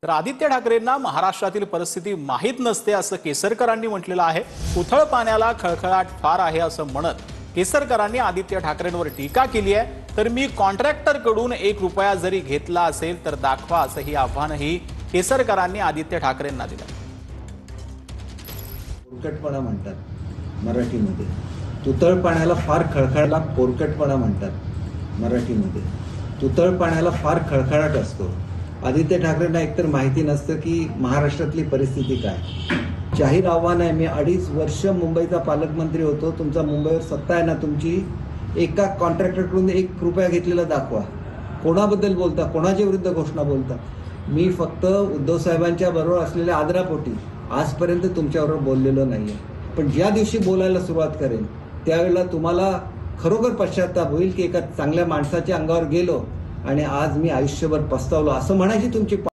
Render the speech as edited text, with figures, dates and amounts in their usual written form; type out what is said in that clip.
तर आदित्य ठाकरेंना महाराष्ट्रातील परिस्थिती माहीत नसते असं केसरकरांनी म्हटलेलं आहे। उथळ पाण्याला खळखळाट फार आहे असं म्हणत केसरकरांनी आदित्य ठाकरेंवर टीका केली आहे। तर मी कॉन्ट्रॅक्टरकडून 1 रुपया जरी घेतला असेल तर दाखवा असंही आव्हानही केसरकरांनी आदित्य ठाकरेंना दिलं। पोरकटपणा म्हणतात मराठीमध्ये। तुतळ पाण्याला फार खळखळाला पोरकटपणा म्हणतात मराठीमध्ये। तुतळ पाण्याला फार खळखळाट असतो। आदित्य ठाकरेंना एकतर माहिती नसतं की महाराष्ट्रातली परिस्थिती काय। जाहीर आव्हान आहे, मी 2.5 वर्ष मुंबईचा पालकमंत्री होतो। तुमचा मुंबईवर सत्ता आहे ना तुमची, एका कॉन्ट्रॅक्टरकडून 1 रुपया घेतलेला दाखवा। कोणाबद्दल बोलता, कोणाच्या विरुद्ध घोषणा बोलता? मी फक्त उद्धव साहेबांच्या बरोबर असलेल्या आदरापोटी आजपर्यंत तुमच्याबरोबर बोललेलो नाहीये। पण ज्या दिवशी बोलायला सुरुवात करेन त्यावेळेला तुम्हाला खरोखर पश्चाताप होईल की एका चांगल्या माणसाच्या अंगावर गेलो आणि आज मी आयुष्यभर पस्तावलो असं म्हणायची तुमची